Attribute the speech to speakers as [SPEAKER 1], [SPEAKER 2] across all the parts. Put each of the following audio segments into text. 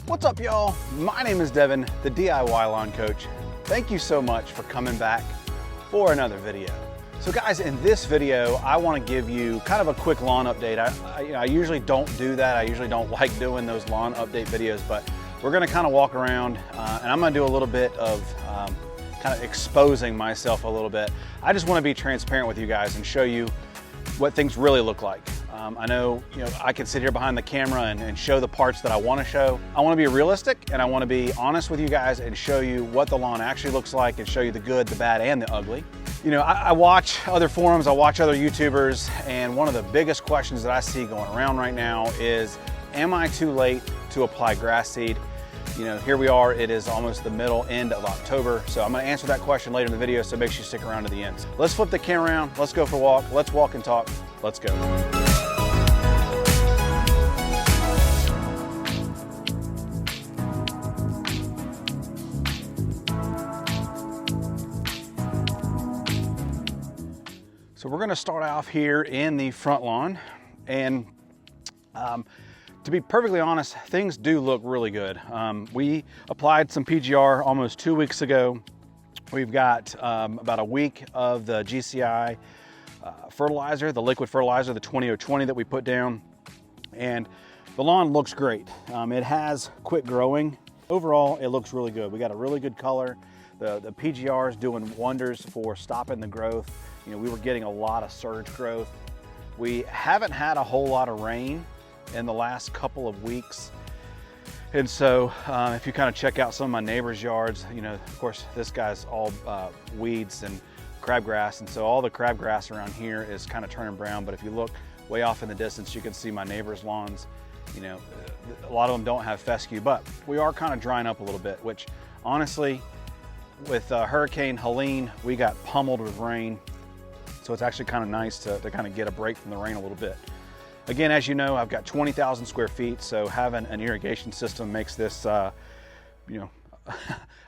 [SPEAKER 1] What's up, y'all? My name is Devin, the DIY lawn coach. Thank you so much for coming back for another video. So guys, in this video, I want to give you kind of a quick lawn update. I usually don't do that. I usually don't like doing those lawn update videos, but we're going to kind of walk around and I'm going to do a little bit of kind of exposing myself a little bit. I just want to be transparent with you guys and show you what things really look like. I know, I can sit here behind the camera and show the parts that I want to show. I want to be realistic and I want to be honest with you guys and show you what the lawn actually looks like and show you the good, the bad, and the ugly. I watch other forums, I watch other YouTubers, and one of the biggest questions that I see going around right now is, am I too late to apply grass seed? Here we are, it is almost the end of October, so I'm going to answer that question later in the video, so make sure you stick around to the end. Let's flip the camera around, let's go for a walk, let's walk and talk, let's go. So we're going to start off here in the front lawn, and to be perfectly honest, things do look really good. We applied some PGR almost 2 weeks ago. We've got about a week of the GCI fertilizer, the liquid fertilizer, the 20/020 that we put down, and the lawn looks great. It has quit growing. Overall, it looks really good. We got a really good color. The PGR is doing wonders for stopping the growth. We were getting a lot of surge growth. We haven't had a whole lot of rain in the last couple of weeks. And so if you kind of check out some of my neighbors' yards, of course, this guy's all weeds and crabgrass. And so all the crabgrass around here is kind of turning brown. But if you look way off in the distance, you can see my neighbors' lawns. A lot of them don't have fescue, but we are kind of drying up a little bit, which honestly, with Hurricane Helene, we got pummeled with rain. So it's actually kind of nice to kind of get a break from the rain a little bit. Again, as you know, I've got 20,000 square feet, so having an irrigation system makes this, I'd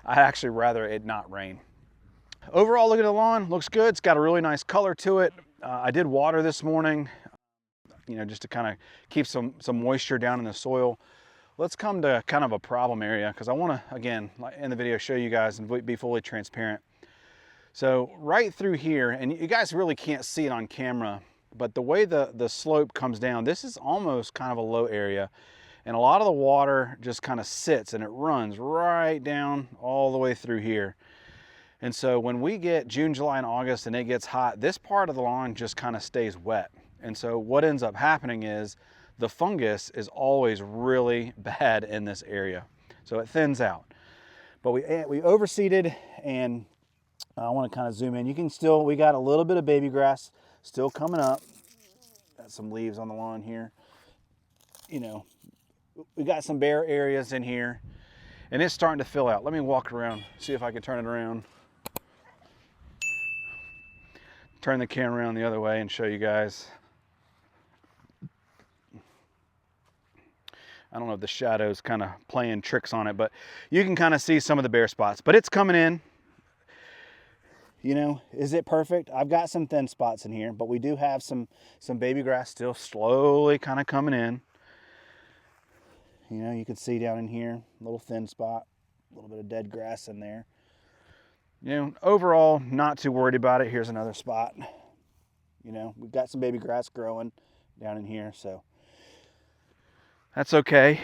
[SPEAKER 1] actually rather it not rain. Overall, look at the lawn, looks good. It's got a really nice color to it. I did water this morning, just to kind of keep some moisture down in the soil. Let's come to kind of a problem area, because I want to, again, in the video, show you guys and be fully transparent. So right through here, and you guys really can't see it on camera, but the way the slope comes down, this is almost kind of a low area. And a lot of the water just kind of sits and it runs right down all the way through here. And so when we get June, July, and August and it gets hot, this part of the lawn just kind of stays wet. And so what ends up happening is the fungus is always really bad in this area. So it thins out. But we overseeded, and I want to kind of zoom in. You can still, we got a little bit of baby grass still coming up. Got some leaves on the lawn here. We got some bare areas in here, and it's starting to fill out. Let me walk around, see if I can turn it around. Turn the camera around the other way and show you guys. I don't know if the shadow's kind of playing tricks on it, but you can kind of see some of the bare spots, but it's coming in. Is it perfect? I've got some thin spots in here, but we do have some baby grass still slowly kind of coming in. You can see down in here, a little thin spot, a little bit of dead grass in there. Overall, not too worried about it. Here's another spot. We've got some baby grass growing down in here, so that's okay.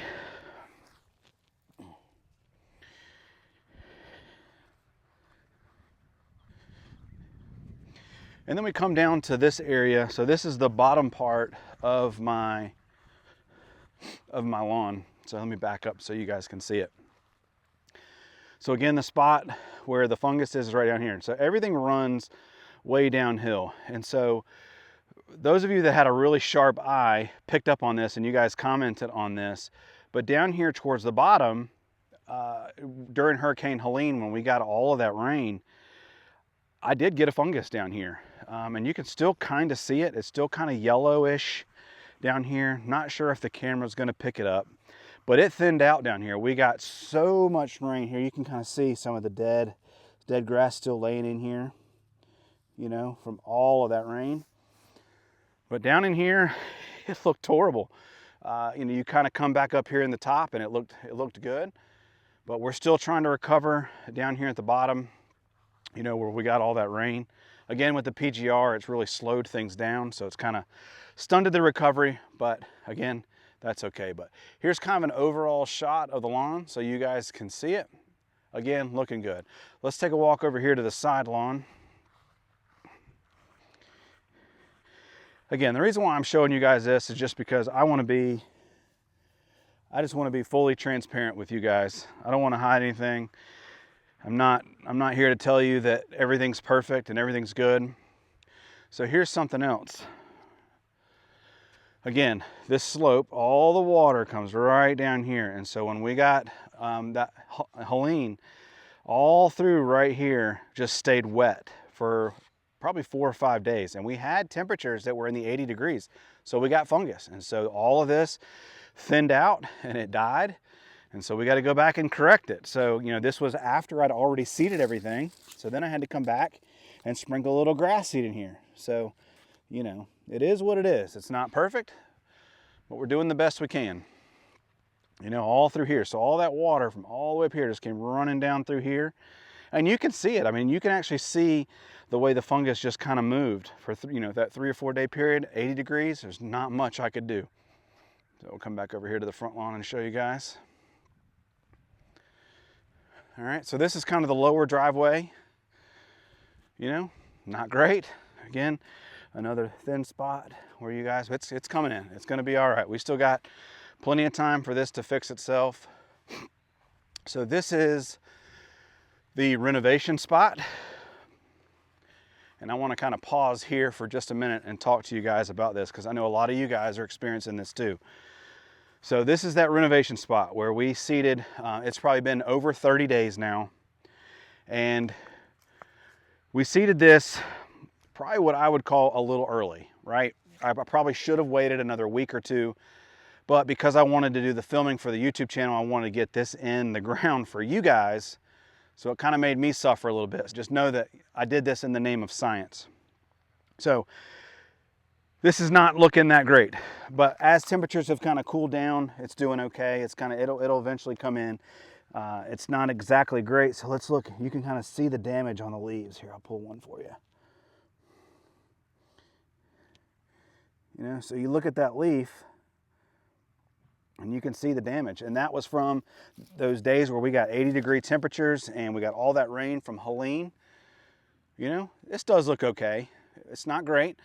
[SPEAKER 1] And then we come down to this area. So this is the bottom part of my lawn. So let me back up so you guys can see it. So again, the spot where the fungus is right down here. So everything runs way downhill. And so those of you that had a really sharp eye picked up on this, and you guys commented on this. But down here towards the bottom, during Hurricane Helene, when we got all of that rain, I did get a fungus down here. And you can still kind of see it. It's still kind of yellowish down here. Not sure if the camera's going to pick it up, but it thinned out down here. We got so much rain here. You can kind of see some of the dead grass still laying in here, from all of that rain. But down in here, it looked horrible. You know, you kind of come back up here in the top and it looked good, but we're still trying to recover down here at the bottom, you know, where we got all that rain. Again, with the PGR, it's really slowed things down, so it's kind of stunted the recovery, but again, that's okay. But here's kind of an overall shot of the lawn so you guys can see it. Again, looking good. Let's take a walk over here to the side lawn. Again, the reason why I'm showing you guys this is just because I just want to be fully transparent with you guys. I don't want to hide anything. I'm not here to tell you that everything's perfect and everything's good. So here's something else. Again, this slope, all the water comes right down here. And so when we got that Helene, all through right here just stayed wet for probably 4 or 5 days. And we had temperatures that were in the 80 degrees. So we got fungus. And so all of this thinned out and it died. And so we got to go back and correct it. So, you know, this was after I'd already seeded everything. So then I had to come back and sprinkle a little grass seed in here. So, you know, it is what it is. It's not perfect, but we're doing the best we can. You know, all through here. So all that water from all the way up here just came running down through here. And you can see it. I mean, you can actually see the way the fungus just kind of moved for, you know, that 3 or 4 day period, 80 degrees. There's not much I could do. So we'll come back over here to the front lawn and show you guys. All right, so this is kind of the lower driveway. You know, not great. Again, another thin spot where you guys, it's coming in. It's gonna be all right. We still got plenty of time for this to fix itself. So this is the renovation spot. And I wanna kind of pause here for just a minute and talk to you guys about this because I know a lot of you guys are experiencing this too. So this is that renovation spot where we seeded, it's probably been over 30 days now. And we seeded this probably what I would call a little early, right? I probably should have waited another week or two, but because I wanted to do the filming for the YouTube channel, I wanted to get this in the ground for you guys. So it kind of made me suffer a little bit. So just know that I did this in the name of science. So this is not looking that great, but as temperatures have kind of cooled down, it's doing okay. It's kind of, it'll eventually come in. It's not exactly great. So let's look, you can kind of see the damage on the leaves here. I'll pull one for you. You know, so you look at that leaf and you can see the damage. And that was from those days where we got 80-degree temperatures and we got all that rain from Helene. You know, this does look okay. It's not great.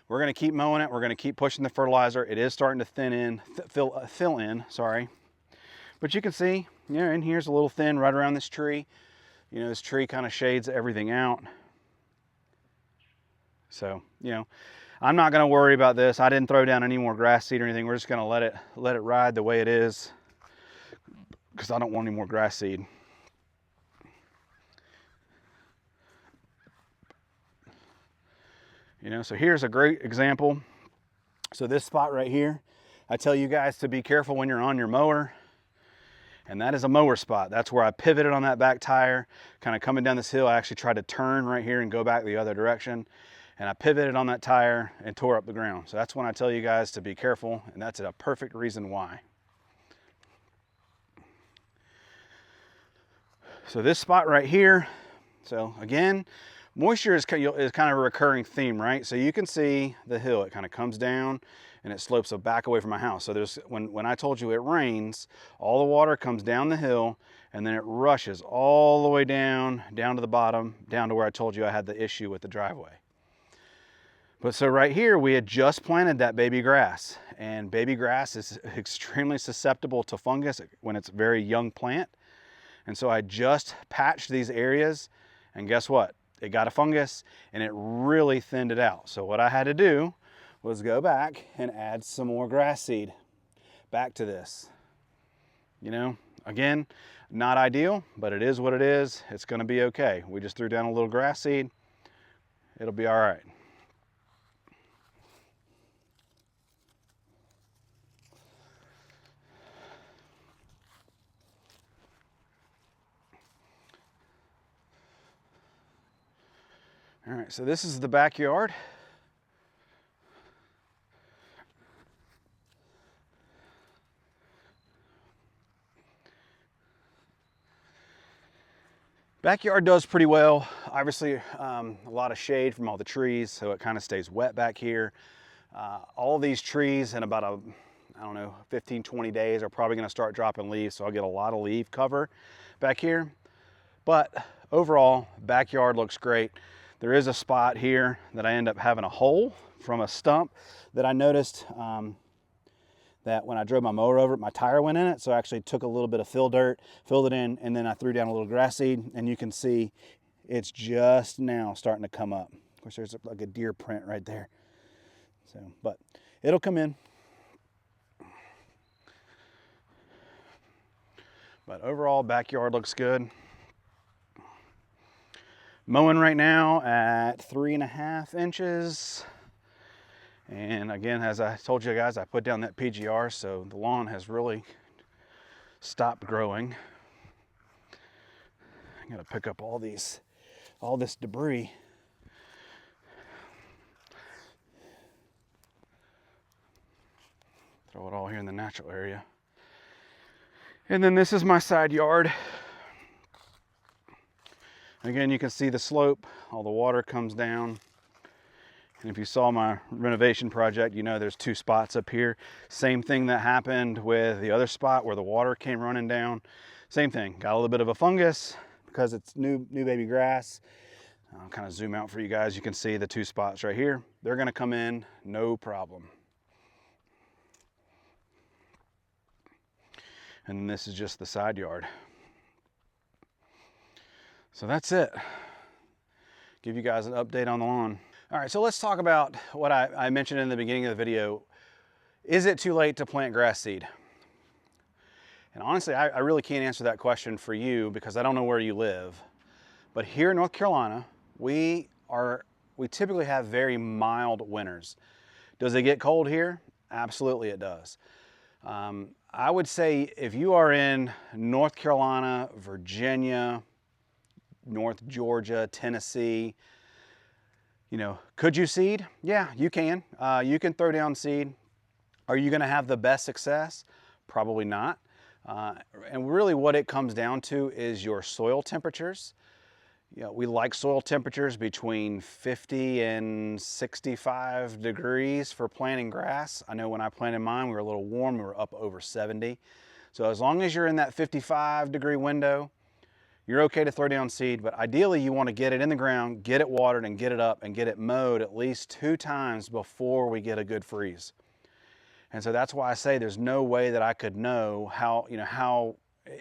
[SPEAKER 1] We're going to keep mowing it. We're going to keep pushing the fertilizer. It is starting to fill in, sorry. But you can see, you know, in here's a little thin right around this tree. You know, this tree kind of shades everything out. So, you know, I'm not going to worry about this. I didn't throw down any more grass seed or anything. We're just going to let it ride the way it is because I don't want any more grass seed. You know, so here's a great example. So this spot right here, I tell you guys to be careful when you're on your mower. And that is a mower spot. That's where I pivoted on that back tire, kind of coming down this hill. I actually tried to turn right here and go back the other direction. And I pivoted on that tire and tore up the ground. So that's when I tell you guys to be careful. And that's a perfect reason why. So this spot right here. So again, moisture is kind of a recurring theme, right? So you can see the hill, it kind of comes down and it slopes back away from my house. So there's, when I told you it rains, all the water comes down the hill and then it rushes all the way down to the bottom, down to where I told you I had the issue with the driveway. But so right here, we had just planted that baby grass, and baby grass is extremely susceptible to fungus when it's a very young plant. And so I just patched these areas, and guess what? It got a fungus and it really thinned it out. So what I had to do was go back and add some more grass seed back to this. You know, again, not ideal, but it is what it is. It's going to be okay. We just threw down a little grass seed. It'll be all right. All right, so this is the backyard. Backyard does pretty well. Obviously, a lot of shade from all the trees, so it kind of stays wet back here. All these trees in about I don't know, 15, 20 days are probably gonna start dropping leaves, so I'll get a lot of leaf cover back here. But overall, backyard looks great. There is a spot here that I end up having a hole from a stump that I noticed that when I drove my mower over it, my tire went in it. So I actually took a little bit of fill dirt, filled it in, and then I threw down a little grass seed, and you can see it's just now starting to come up. Of course, there's like a deer print right there. So, but it'll come in. But overall, backyard looks good. Mowing right now at 3.5 inches. And again, as I told you guys, I put down that PGR, so the lawn has really stopped growing. I gotta pick up all this debris. Throw it all here in the natural area. And then this is my side yard. Again, you can see the slope, all the water comes down. And if you saw my renovation project, you know there's 2 spots up here. Same thing that happened with the other spot where the water came running down. Same thing, got a little bit of a fungus because it's new baby grass. I'll kind of zoom out for you guys. You can see the 2 spots right here. They're gonna come in, no problem. And this is just the side yard. So that's it. Give you guys an update on the lawn. All right, so let's talk about what I mentioned in the beginning of the video. Is it too late to plant grass seed? And honestly, I really can't answer that question for you because I don't know where you live. But here in North Carolina, we typically have very mild winters. Does it get cold here? Absolutely it does. I would say if you are in North Carolina, Virginia, North Georgia, Tennessee, you know, could you seed? Yeah, you can. You can throw down seed. Are you gonna have the best success? Probably not. And really what it comes down to is your soil temperatures. You know, we like soil temperatures between 50 and 65 degrees for planting grass. I know when I planted mine, we were a little warm, we were up over 70. So as long as you're in that 55-degree window, you're okay to throw down seed, but ideally you want to get it in the ground, get it watered, and get it up and get it mowed at least 2 times before we get a good freeze. And so that's why I say there's no way that I could know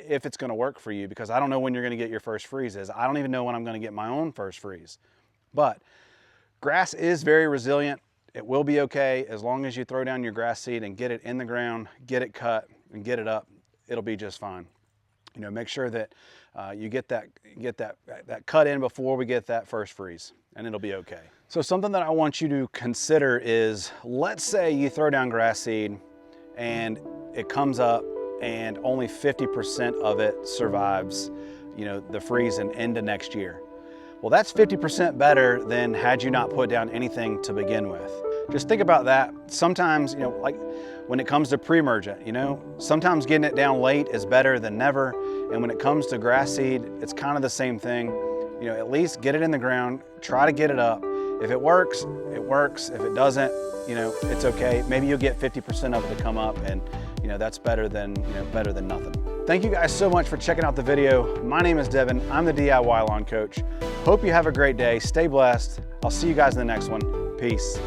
[SPEAKER 1] if it's going to work for you, because I don't know when you're going to get your first freezes. I don't even know when I'm going to get my own first freeze. But grass is very resilient. It will be okay as long as you throw down your grass seed and get it in the ground, get it cut, and get it up. It'll be just fine. You know, make sure that you get that cut in before we get that first freeze, and it'll be okay. So something that I want you to consider is, let's say you throw down grass seed and it comes up and only 50% of it survives, you know, the freeze and into next year. Well, that's 50% better than had you not put down anything to begin with. Just think about that. Sometimes, you know, like when it comes to pre-emergent, you know, sometimes getting it down late is better than never. And when it comes to grass seed, it's kind of the same thing. You know, at least get it in the ground, try to get it up. If it works, it works. If it doesn't, you know, it's okay. Maybe you'll get 50% of it to come up, and you know, that's better than nothing. Thank you guys so much for checking out the video. My name is Devin. I'm the DIY Lawn Coach. Hope you have a great day. Stay blessed. I'll see you guys in the next one. Peace.